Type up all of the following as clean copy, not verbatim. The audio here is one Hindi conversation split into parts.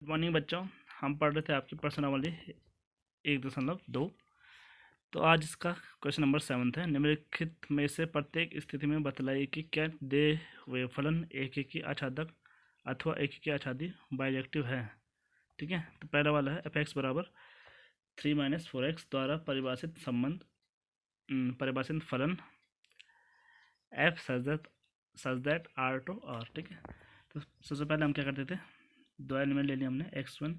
गुड मॉर्निंग बच्चों। हम पढ़ रहे थे आपकी प्रश्नावली 1.2। तो आज इसका क्वेश्चन नंबर 7 है। निम्नलिखित में से प्रत्येक स्थिति में बतलाइए कि क्या दे हुए फलन एक की आच्छादक अथवा एक की आच्छादी बाइजेक्टिव है। ठीक है, तो पहला वाला है f(x) बराबर 3 - 4x द्वारा परिभाषित फलन f such that R to R। ठीक है, तो सबसे पहले हम क्या करते थे, दो एलिमेंट ले लिया हमने, x1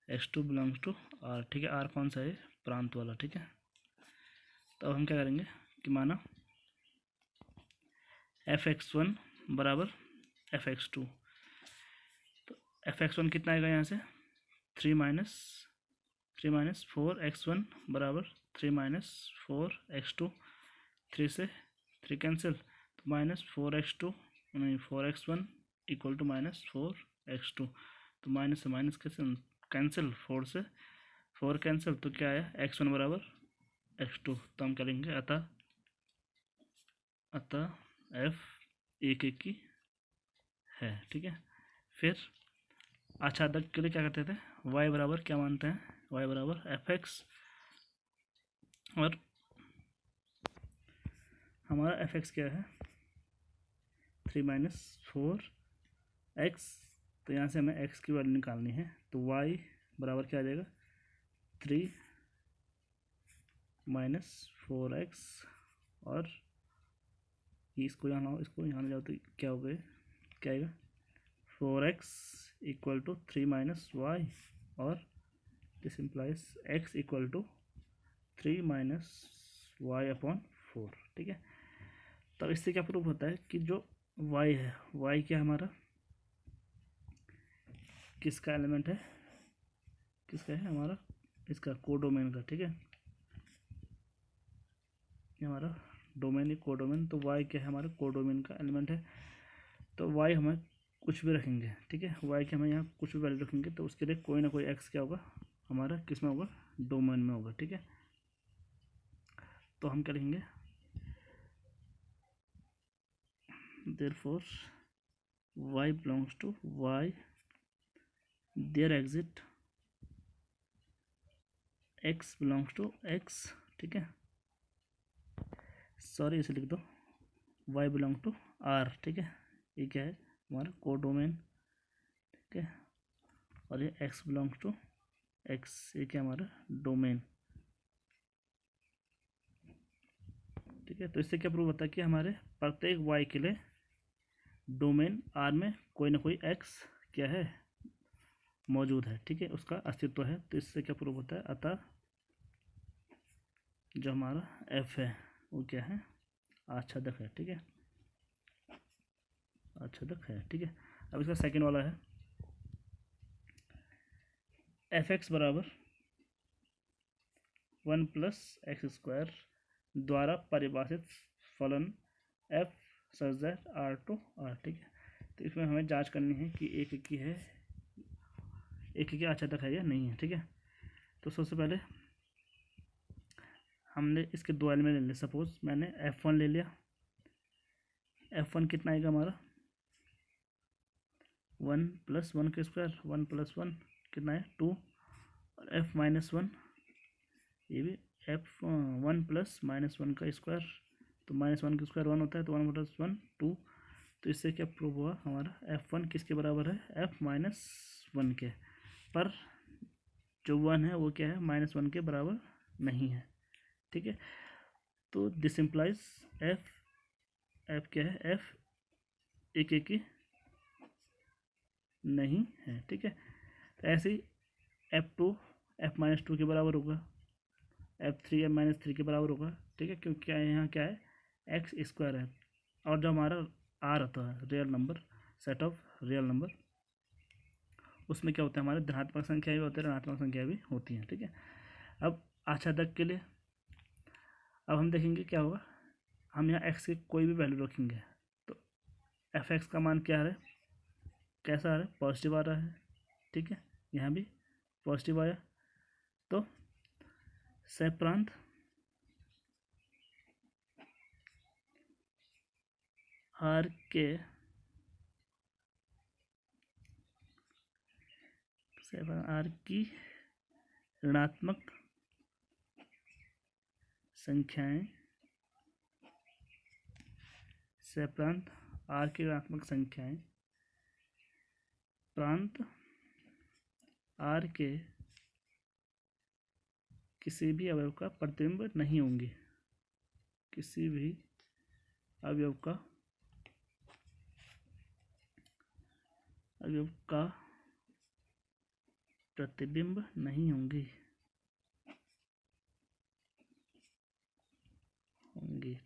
x2 belongs to R। ठीक है, R कौन सा है, प्रांत वाला। ठीक है, तो अब हम क्या करेंगे कि माना f(x1) बराबर f(x2), तो f(x1) कितना आएगा यहाँ से 3 - 4x1 बराबर 3 - 4x2। 3 से 3 कैंसिल, तो -4x2 नहीं 4x1 इक्वल टू -4x2। तो माइनस से माइनस कैंसिल, 4 से 4 कैंसिल, तो क्या आया x1 बराबर x2। तो हम करेंगे अतः f एक की है। ठीक है, फिर आच्छादक के लिए क्या करते थे, y बराबर क्या मानते हैं, y बराबर f(x), और हमारा f(x) क्या है 3 - 4x। तो यहाँ से हमें x की वैल्यू निकालनी है, तो y बराबर क्या आ जाएगा 3 - 4x, और इसको यहाँ ले जाओ तो क्या हो गया, क्या आएगा 4x इक्वल टू 3 - y, और this implies x equal to 3 - y/4। ठीक है, तो इससे क्या प्रूव होता है कि जो y है, y क्या हमारा किसका एलिमेंट है, किसका है हमारा, इसका कोडोमेन का। ठीक है, ये हमारा डोमेन है कोडोमेन, तो y क्या है हमारा कोडोमेन का एलिमेंट है। तो y हमें कुछ भी रखेंगे, ठीक है, y के हमें यहाँ कुछ भी वैल्यू रखेंगे, तो उसके लिए कोई ना कोई x क्या होगा हमारा किस में होगा, डोमेन में होगा। ठीक है, तो हम करेंगे therefore y belongs to y, there exit x belongs to x। ठीक है, सॉरी इसे लिख दो y बिलोंग टू r। ठीक है, ये क्या है हमारा कोडोमेन। ठीक है, और ये x बिलोंग्स टू x, ये क्या हमारा डोमेन। ठीक है, तो इससे क्या प्रूव होता है कि हमारे प्रत्येक y के लिए डोमेन r में कोई ना कोई x क्या है मौजूद है। ठीक है, उसका अस्तित्व है। तो इससे क्या प्रूव होता है, अतः जो हमारा f है वो क्या है, आच्छादक है। ठीक है, आच्छादक है। ठीक है, अब इसका सेकंड वाला है f(x) बराबर 1 + x² द्वारा परिभाषित फलन f such that R to R। ठीक है, तो इसमें हमें जांच करनी है कि एक की है, एक की आच्छादक है या नहीं है। ठीक है, तो सबसे पहले हमने इसके दो एलिमेंट ले लिए। सपोज मैंने f1 ले लिया, f1 कितना आएगा हमारा 1 + 1 का स्क्वायर, 1 + 1 कितना है 2, और f-1 ये भी f1 + -1 का स्क्वायर, तो -1 का स्क्वायर 1 होता है, तो 1 + 1 2। तो इससे क्या प्रूव हुआ, हमारा f1 किसके बराबर है, f-1 के, पर जो 1 है वो क्या है -1 के बराबर नहीं है। ठीक है, तो दिस इम्प्लाइज f क्या है, f एक की नहीं है। ठीक है, तो ऐसे ही f2 f-2 के बराबर होगा, f3 f-3 के बराबर होगा। ठीक है, क्योंकि यहाँ क्या है x² है, और जो हमारा r होता है real number, set of real number, उसमें क्या होता है हमारे धनात्मक संख्या भी होती है, ऋणात्मक संख्या भी होती है। ठीक है, अब आच्छादक के लिए अब हम देखेंगे क्या होगा, हम यहाँ x की कोई भी वैल्यू रखेंगे, तो f(x) का मान क्या है, कैसा आ रहा है, पॉजिटिव आ रहा है। ठीक है, यहाँ भी पॉजिटिव आया, तो सप्रांत R के आर की ऋणात्मक संख्याएं से प्रांत आर की ऋणात्मक संख्याएं प्रांत आर के किसी भी अवयव का प्रतिबिंब नहीं होंगे। किसी भी अवयव का प्रतिबिंब नहीं होंगे।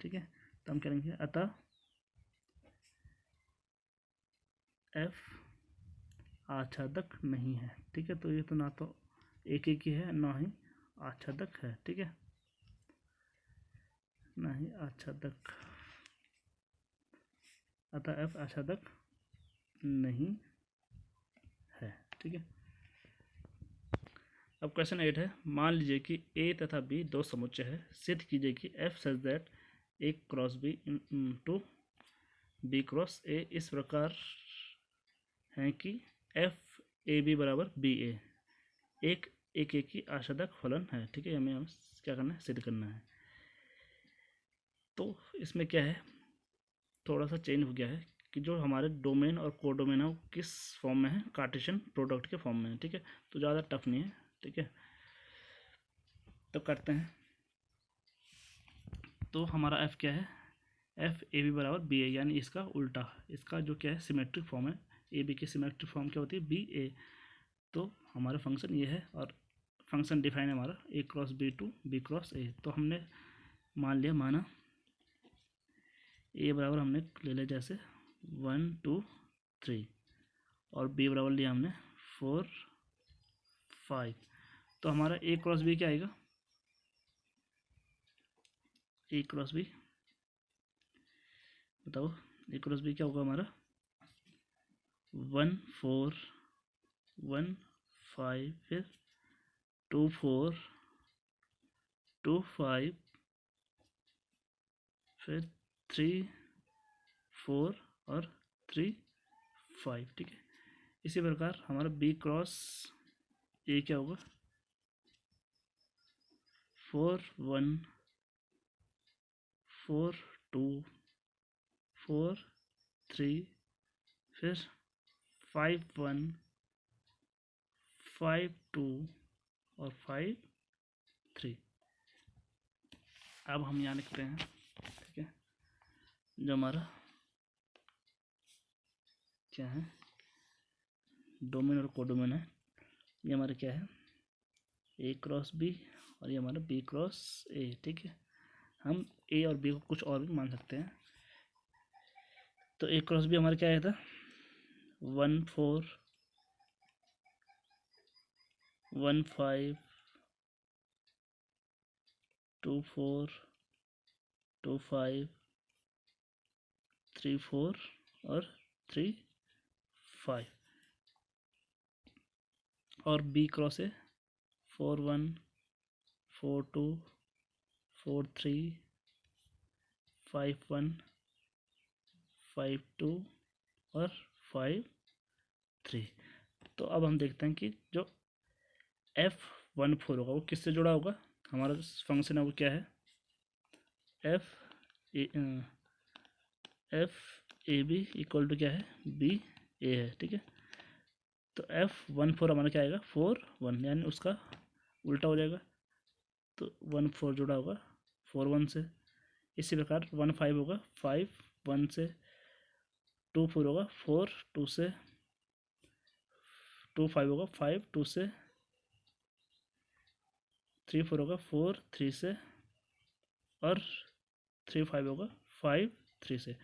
ठीक है, तो हम करेंगे अतः एफ आच्छादक नहीं है। ठीक है, तो ये तो ना तो एक ही है ना ही आच्छादक है। ठीक है, ना ही आच्छादक, अतः एफ आच्छादक नहीं है। ठीक है, अब क्वेश्चन 8 है, मान लीजिए कि ए तथा बी दो समुच्चय है। सिद्ध कीजिए कि f such that a cross b into b cross a इस प्रकार है कि एफ ए बी बराबर बी ए एक की आच्छादक फलन है। ठीक है, हमें क्या करना है, सिद्ध करना है। तो इसमें क्या है, थोड़ा सा चेंज हो गया है कि जो हमारे डोमेन और कोडोमेन है वो किस फॉर्म में है, कार्टेशियन प्रोडक्ट के फॉर्म में है। ठीक है, तो ज़्यादा टफ नहीं है। ठीक है, तो करते हैं। तो हमारा एफ क्या है, एफ ए बी बराबर बी ए, यानी इसका उल्टा, इसका जो क्या है सिमेट्रिक फॉर्म है। ए बी की सिमेट्रिक फॉर्म क्या होती है, बी ए। तो हमारा फंक्शन ये है और फंक्शन डिफाइन है हमारा A cross B to B cross A. तो हमने माना ए बराबर हमने ले लिया जैसे 1 2 3 और बी बराबर लिया हमने 4 5। तो हमारा ए क्रॉस बी क्या आएगा, ए क्रॉस बी बताओ, ए क्रॉस बी क्या होगा हमारा 1 4 1 5 फिर 2 4 2 5 फिर 3 4 और 3 5। ठीक है, इसी प्रकार हमारा बी क्रॉस ए क्या होगा 4 1 4 2 4 3 फिर 5 1 5 2 और 5 3। अब हम यहाँ लिखते हैं। ठीक है, जो हमारा क्या है डोमेन और कोडोमेन है, ये हमारा क्या है ए क्रॉस बी और ये हमारा बी क्रॉस ए। ठीक है, हम ए और बी को कुछ और भी मान सकते हैं। तो ए क्रॉस बी हमारा क्या आया था 1 4 1 5 2 4 2 5 3 4 और 3 5। और बी क्रॉस है 4 1 4 2 4 3 5 1 5 2 और 5 3। तो अब हम देखते हैं कि जो F14 होगा वो किससे जुड़ा होगा। हमारा फंक्शन है वो क्या है f a b equal to क्या है बी ए है। ठीक है, तो F14 हमारा क्या आएगा 4 1, यानी उसका उल्टा हो जाएगा। तो 1 4 जुड़ा होगा 4 1 से। इसी प्रकार 1 5 होगा 5 1 से। 2 4 होगा 4 2 से। 2 5 होगा 5 2 से। 3 4 होगा 4 3 से और 3 5 होगा 5 3 से।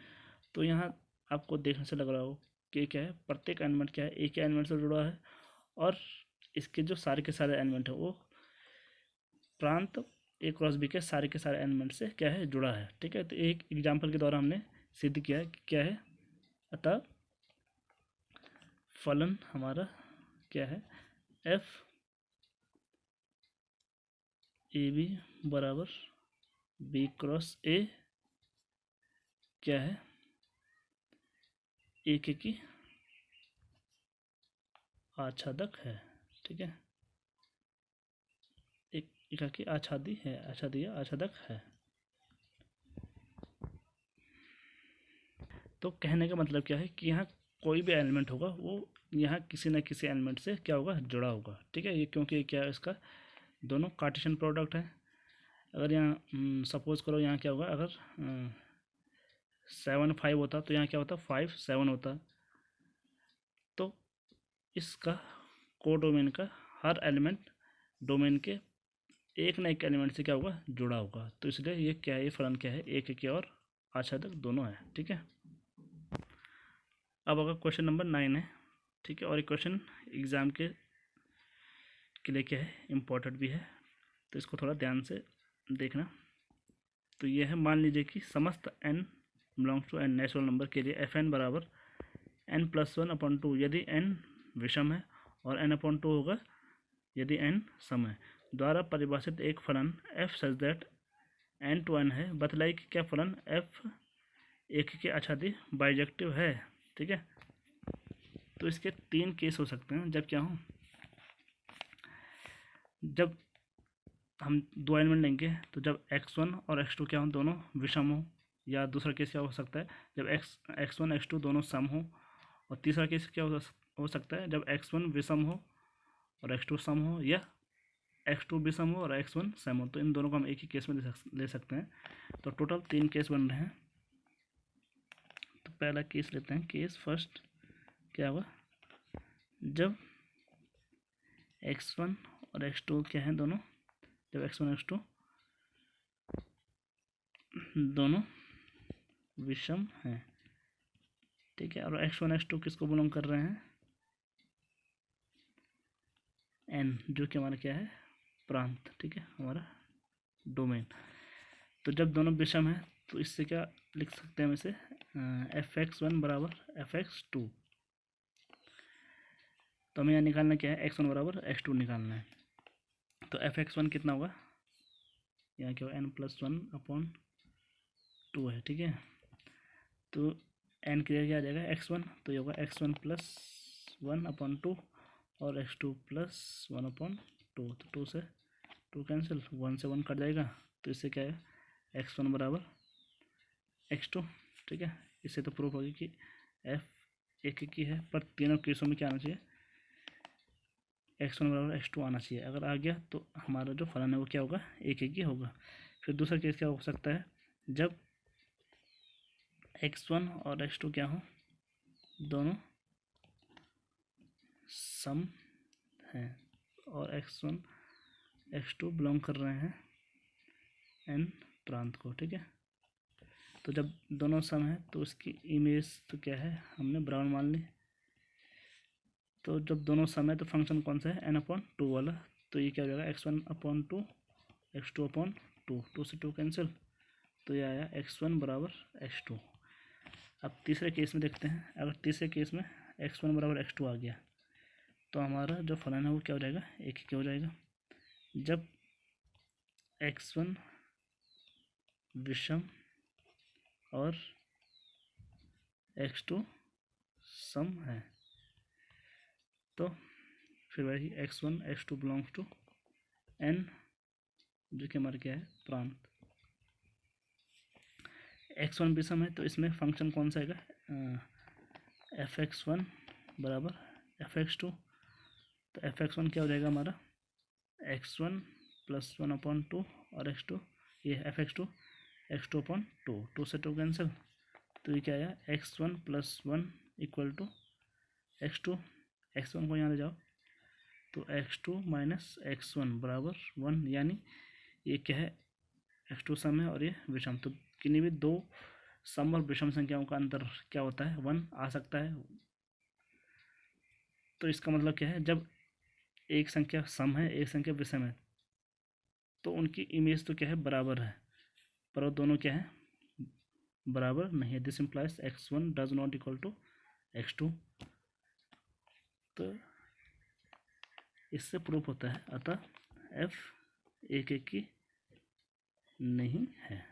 तो यहाँ आपको देखने से लग रहा हो कि क्या है प्रत्येक एलिमेंट क्या है एक ही एलिमेंट से जुड़ा है और इसके जो सारे के सारे एलिमेंट है वो प्रांत ए क्रॉस बी के सारे एलिमेंट से क्या है जुड़ा है। ठीक है, तो एक एग्जाम्पल के द्वारा हमने सिद्ध किया है कि क्या है, अतः फलन हमारा क्या है एफ ए बी बराबर बी क्रॉस ए क्या है एक की आच्छादक है। ठीक है, एक एकाकी आच्छादी है, आच्छादी या आच्छादक है। तो कहने का मतलब क्या है कि यहाँ कोई भी एलिमेंट होगा वो यहाँ किसी न किसी एलिमेंट से क्या होगा, जुड़ा होगा। ठीक है, ये क्योंकि क्या है, इसका दोनों कार्टेशियन प्रोडक्ट है। अगर यहाँ सपोज करो यहाँ क्या होगा, अगर 7 5 होता तो यहाँ क्या होता, 5 7 होता। तो इसका कोडोमेन का हर एलिमेंट डोमेन के एक न एक एलिमेंट से क्या होगा, जुड़ा होगा। तो इसलिए ये क्या है, ये फलन क्या है, एक एक और आच्छादक दोनों है। ठीक है, अब अगर क्वेश्चन नंबर 9 है। ठीक है, और ये क्वेश्चन एग्ज़ाम के लिए क्या है, इम्पोर्टेंट भी है, तो इसको थोड़ा ध्यान से देखना। तो ये है, मान लीजिए कि समस्त n belongs to n natural number के लिए fn बराबर n+1/2 यदि n विषम है और n/2 होगा यदि n सम है, द्वारा परिभाषित एक फलन f such that n to n है। बतलाई कि क्या फलन f एक के आच्छादी बाइजेक्टिव है। ठीक है, तो इसके 3 केस हो सकते हैं। जब क्या हो, जब हम दो एलिमेंट लेंगे तो जब x1 और x2 क्या हो, दोनों विषम हो, या दूसरा केस क्या हो सकता है, जब x1 x2 दोनों सम हो, और तीसरा केस क्या हो सकता है, जब x1 विषम हो और x2 सम हो, या x2 विषम हो और x1 सम हो। तो इन दोनों को हम एक ही केस में ले सकते हैं। तो टोटल 3 केस बन रहे हैं। तो पहला केस लेते हैं, केस फर्स्ट क्या होगा, जब x1 और x2 क्या है, दोनों, जब x1 x2 दोनों विषम हैं। ठीक है, और x1 x2 किसको बिलोंग कर रहे हैं, n, जो कि हमारा क्या है, प्रांत। ठीक है, हमारा डोमेन। तो जब दोनों विषम है तो इससे क्या लिख सकते हैं हम इसे, fx1 बराबर fx2। तो हमें यहाँ निकालना क्या है, x1 बराबर x2 निकालना है। तो fx1 कितना होगा, यहाँ क्या होगा, n+1/2 है। ठीक है, तो n क्लियर क्या आ जाएगा, x1, तो ये होगा x1 + 1/2 और x2 + 1/2। तो 2 से 2 कैंसिल, 1 से 1 कट जाएगा। तो इससे क्या है, x1 बराबर x2। ठीक है, इससे तो प्रूफ होगी कि f एक ही है, पर तीनों केसों में क्या आना चाहिए, x1 बराबर x2 आना चाहिए। अगर आ गया तो हमारा जो फलन है वो क्या होगा, एक ही होगा। फिर दूसरा केस क्या हो सकता है, जब x1 और x2 क्या हो, दोनों सम हैं और x1 x2 बिलोंग कर रहे हैं n प्रांत को। ठीक है, तो जब दोनों सम है तो उसकी इमेज तो क्या है, हमने बराबर मान ली। तो जब दोनों सम है तो फंक्शन कौन सा है, n/2 वाला। तो ये क्या हो जाएगा, x1/2 x2/2, 2 से 2 कैंसिल, तो ये आया x1 बराबर x2। अब तीसरे केस में देखते हैं। अगर तीसरे केस में x1 बराबर x2 आ गया तो हमारा जो फलन है वो क्या हो जाएगा, एक ही हो जाएगा। जब x1 विषम और x2 सम है, तो फिर वही x1 x2 belongs to n, जो कि हमारा क्या है, प्रांत। x1 विषम है तो इसमें फंक्शन कौन सा आएगा, fx1 बराबर fx2। तो fx1 क्या हो जाएगा हमारा, x1 + 1/2 और x2, ये fx2 x2/2, 2 से 2 कैंसिल, तो ये क्या आया, x1 + 1 = x2। x1 को यहाँ ले जाओ तो x2 - x1 बराबर 1, यानी ये क्या है, x2 सम है और ये विषम। तो किन्हीं भी दो सम और विषम संख्याओं का अंतर क्या होता है, 1 आ सकता है। तो इसका मतलब क्या है, जब एक संख्या सम है एक संख्या विषम है तो उनकी इमेज तो क्या है, बराबर है, पर वो दोनों क्या है, बराबर नहीं है। This implies x1 does not equal to x2। तो इससे प्रूफ होता है, अतः f एक की नहीं है।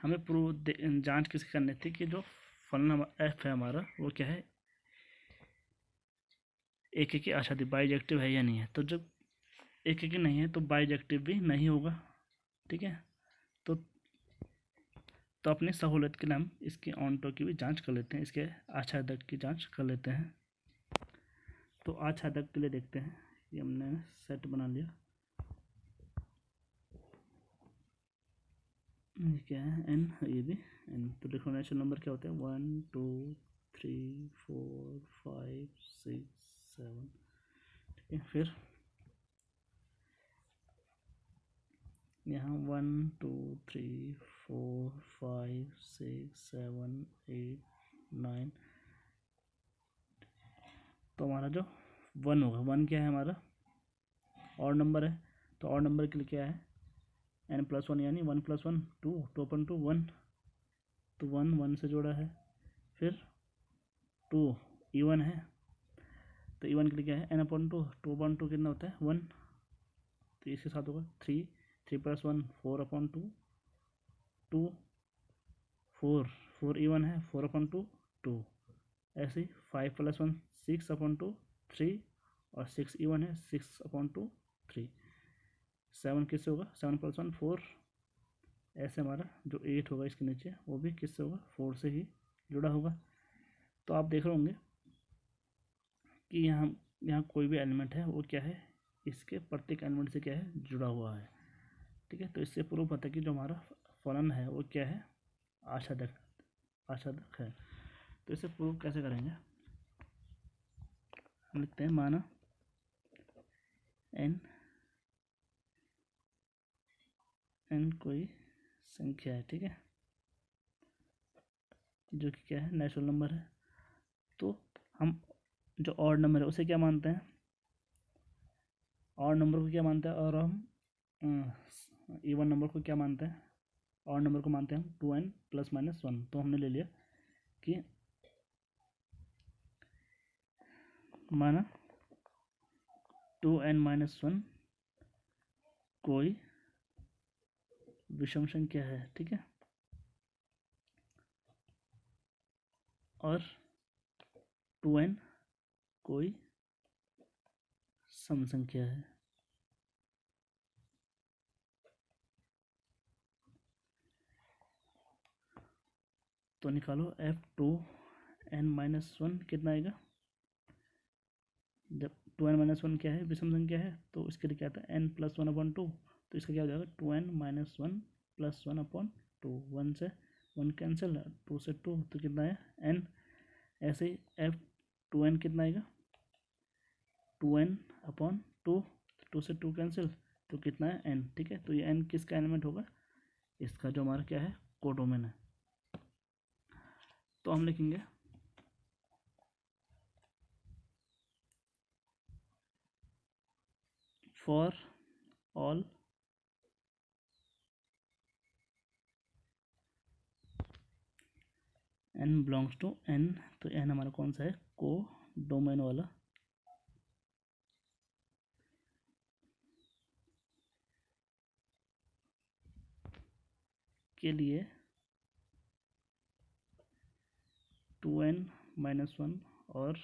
हमें प्रूफ जांच किसकी करनी थी कि जो फलन f है हमारा वो क्या है, एक एक आच्छादित बाइजेक्टिव है या नहीं है। तो जब एक एक नहीं है तो बाइजेक्टिव भी नहीं होगा, ठीक है। तो अपनी सहूलियत के लिए हम इसके ऑनटो की भी जांच कर लेते हैं, इसके आच्छादक की जांच कर लेते हैं। तो आच्छादक के लिए देखते हैं, ये हमने सेट बना लिया। ये क्या है, एन, ये भी एन। तो देखो नेचुरल नंबर क्या होते हैं, 1 2 3 4 5 6 7, ठीक है। फिर यहाँ 1 2 3 4 5 6 7 8 9, तो हमारा जो 1 होगा, 1 क्या है हमारा और नंबर है। तो और नंबर के लिए क्या है, n+1 यानी 1 + 1 2, 2/2 1, तो 1 1 से जोड़ा है। फिर 2 इवन है, तो इवन के लिए क्या है, n/2, 2/2 कितना होता है 1, तो इसके साथ होगा 3, 3 + 1 4/2, 2 4, 4 इवन है 4/2 2, ऐसे ही 5 + 1 6/2 3, और 6 इवन है 6/2 3, 7 किससे होगा, 7 + 1 4, ऐसे हमारा जो 8 होगा इसके नीचे वो भी किससे होगा, 4 से ही जुड़ा होगा। तो आप देख रहे होंगे कि यहाँ कोई भी एलिमेंट है वो क्या है, इसके प्रत्येक एलिमेंट से क्या है, जुड़ा हुआ है, ठीक है। तो इससे प्रूफ होता है कि जो हमारा फलन है वो क्या है, आच्छादक है। तो इसे प्रूफ कैसे करेंगे, हम लिखते हैं माना n कोई संख्या है, ठीक है, जो कि क्या है, नेचुरल नंबर है। तो हम जो ऑड नंबर है उसे क्या मानते हैं, ऑड नंबर को क्या मानते हैं, और हम इवन नंबर को क्या मानते हैं, ऑड नंबर को मानते हैं हम 2n ± 1। तो हमने ले लिया कि माना 2n - 1 कोई विषम संख्या है, ठीक है, और 2n कोई सम संख्या है। तो निकालो f2n - 1 कितना आएगा, जब 2n - 1 क्या है, विषम संख्या है, तो इसके लिए क्या आता है, n + 1/2, तो इसका क्या हो जाएगा 2n - 1 + 1/2, 1 से 1 कैंसिल, 2 से 2, तो कितना है n। ऐसे ही f2n कितना आएगा, 2n/2, 2 से 2 कैंसिल, तो कितना है n, ठीक है। तो ये n किसका एलिमेंट होगा, इसका जो हमारा क्या है, कोडोमेन है। तो हम लिखेंगे for all n belongs to n, तो n हमारा कौन सा है, को डोमेन वाला, के लिए 2n - 1 और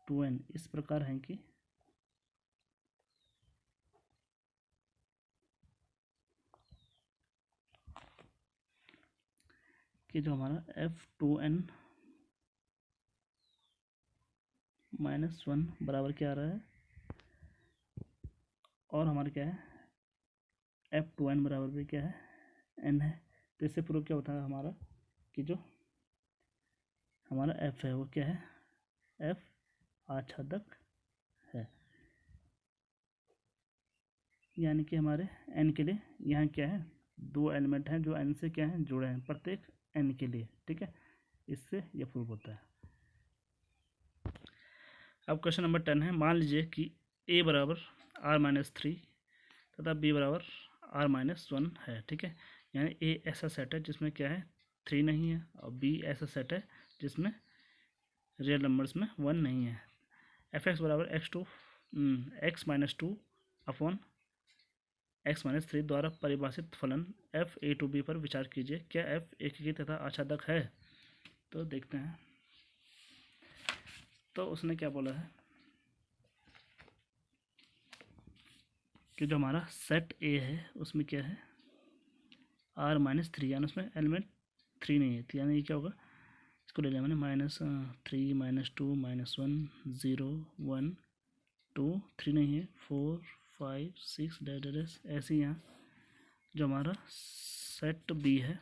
2n इस प्रकार हैं कि जो हमारा f2n - 1 बराबर क्या आ रहा है, और हमारा क्या है, f2n बराबर भी क्या है, n है। तो इससे प्रूव क्या होता है हमारा, कि जो हमारा f है वो क्या है, f आच्छादक है, यानी कि हमारे n के लिए यहाँ क्या है, 2 एलिमेंट हैं जो n से क्या है, जुड़े हैं, प्रत्येक n के लिए, ठीक है। इससे ये प्रूव होता है। अब क्वेश्चन नंबर 10 है, मान लीजिए कि a बराबर r-3 तथा b बराबर r-1 है, ठीक है। यानी a ऐसा सेट है जिसमें क्या है, 3 नहीं है, और b ऐसा सेट है जिसमें रियल नंबर्स में 1 नहीं है। f(x) बराबर x-2 अपॉन x-3 द्वारा परिभाषित फलन f a to b पर विचार कीजिए, क्या f एककी तथा आच्छादक है। तो देखते हैं। तो उसने क्या बोला है कि जो हमारा सेट ए है उसमें क्या है R-3, यानी उसमें एलिमेंट 3 नहीं है। तो यानी ये क्या होगा, इसको ले लिया मैंने -3 -2 -1 0 1 2 3 नहीं है 4 5 6 डैश ऐसे ही। यहाँ जो हमारा सेट बी है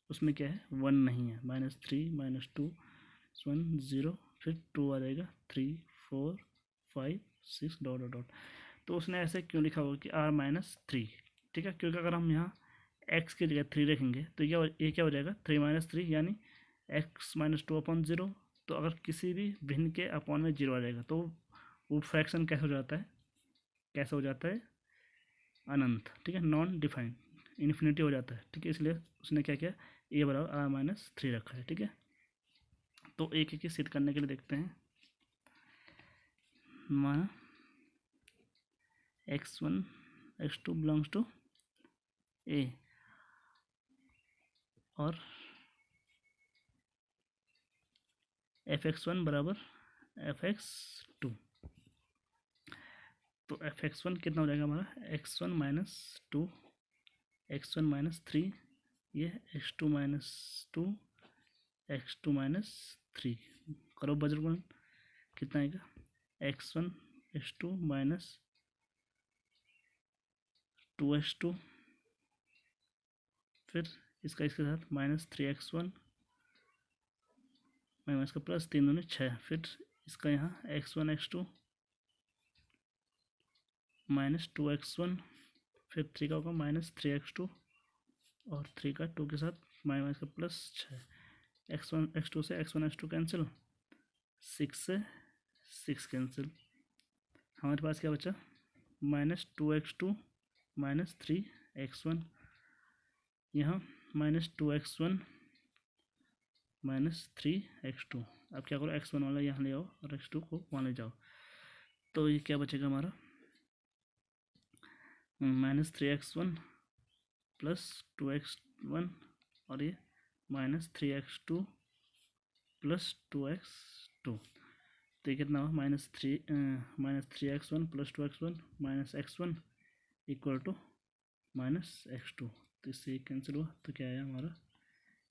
उसमें क्या है 1 नहीं है, -3 -2 1 0 फिर 2 आ जाएगा 3 4 5 6 डॉट डॉट डॉट। तो उसने ऐसे क्यों लिखा होगा कि R-3, ठीक है, क्योंकि अगर हम यहाँ x की जगह 3 रखेंगे तो ये क्या हो जाएगा 3 - 3 यानी x - 2/0। तो अगर किसी भी भिन्न के अपॉन में 0 आ जाएगा तो वो फ्रैक्शन कैसे हो जाता है, कैसे हो जाता है अनंत, ठीक है, नॉन डिफाइंड, इन्फिनिटी हो जाता है, ठीक है। इसलिए उसने क्या किया a बराबर R-3 रखा है, ठीक है। तो एक एक सिद्ध करने के लिए देखते हैं। माना x1 x2 belongs to a और fx1 बराबर fx2। तो fx1 कितना हो जाएगा हमारा x1 - 2 x1 - 3 ये x2 - 2 x2 - 3 करो बजर गुणन, कितना आएगा x1 x2 -2x2 फिर इसका इसके साथ -3x1 इसका प्लस 3 दूनी 6 फिर इसका यहाँ x1 x2 -2x1 फिर 3 का होगा -3x2 और 3 का 2 के साथ इसका प्लस 6 x1 x2 से x1 x2 कैंसिल 6 से 6 कैंसिल, हमारे पास क्या बचा -2x2 -3x1 यहाँ -2x1 -3x2। अब क्या करो x1 वाला यहाँ ले आओ और x2 को वहाँ ले जाओ, तो ये क्या बचेगा हमारा -3x1 + 2x1 और ये -3x2 + 2x2। तो ये कितना हुआ -3x1 + 2x1 -x1 = -x2। तो इससे कैंसिल हुआ, तो क्या आया हमारा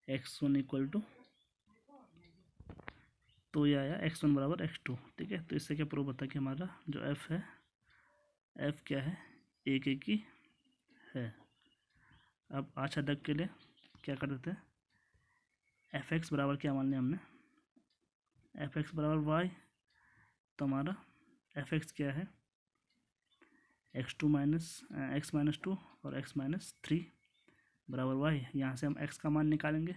x1 = तो ये आया x1 बराबर x2, ठीक है। तो इससे क्या प्रूव होता है कि हमारा जो f है f क्या है एक ही है। अब आज तक के लिए क्या कर देते हैं fx बराबर क्या मान लिया हमने fx बराबर y। तो हमारा fx क्या है x -2 और x -3 बराबर y। यहाँ से हम x का मान निकालेंगे,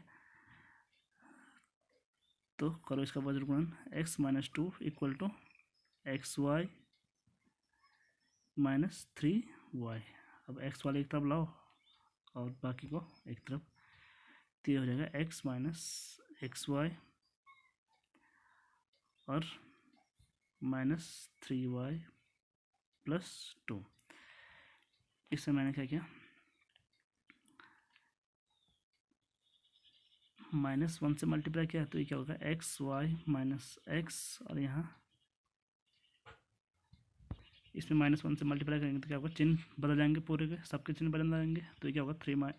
तो करो इसका वज्र गुणन x -2 = xy -3y। अब x वाले एक तरफ लाओ और बाकी को एक तरफ, तो ये हो जाएगा x - xy और -3y + 2। इससे मैंने क्या किया -1 से मल्टीप्लाई किया, तो ये क्या होगा xy - x और यहाँ इसमें -1 से मल्टीप्लाई करेंगे तो क्या होगा चिन्ह बदल जाएंगे, पूरे के सबके चिन्ह बदल जाएंगे। तो ये क्या होगा 3y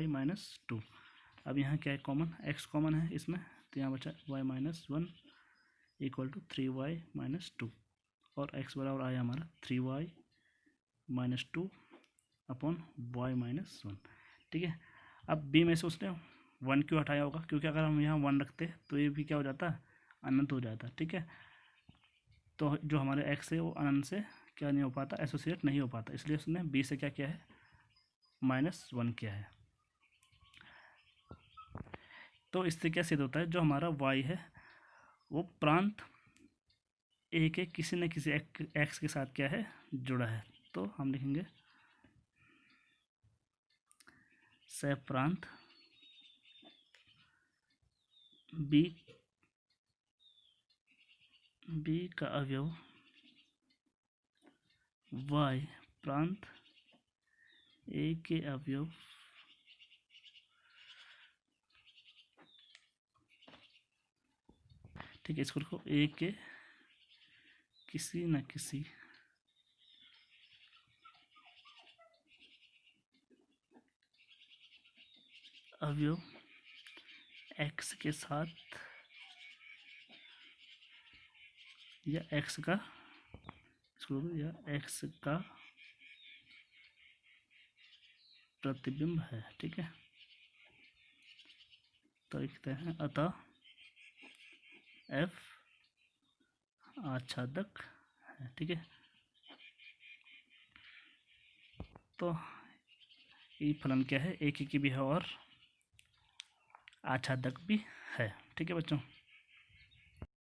- 2। अब यहाँ क्या है कॉमन x कॉमन है इसमें, तो यहाँ बचा y - 1 = 3y - 2 और x बराबर आया हमारा 3y - 2 अपॉन y - 1, ठीक है। अब b में से उसने 1 क्यों हटाया होगा, क्योंकि अगर हम यहाँ 1 रखते तो ये भी क्या हो जाता अनंत हो जाता, ठीक है। तो जो हमारे x है वो अनंत से क्या नहीं हो पाता, एसोसिएट नहीं हो पाता, इसलिए उसने b से क्या किया है -1 किया है। तो इससे क्या सिद्ध होता है जो हमारा y है वो प्रांत a के किसी न किसी x के साथ क्या है जुड़ा है। तो हम लिखेंगे सह-प्रांत b का अवयव y प्रांत a के अवयव ठीक है। इसको लिखो ए के किसी न किसी अवयव एक्स के साथ या एक्स का, इसको या एक्स का प्रतिबिंब है। ठीक है, तो लिखते हैं अतः एफ आच्छादक है। ठीक है, तो ये फलन क्या है, एक ही भी है और आच्छादक भी है। ठीक है बच्चों।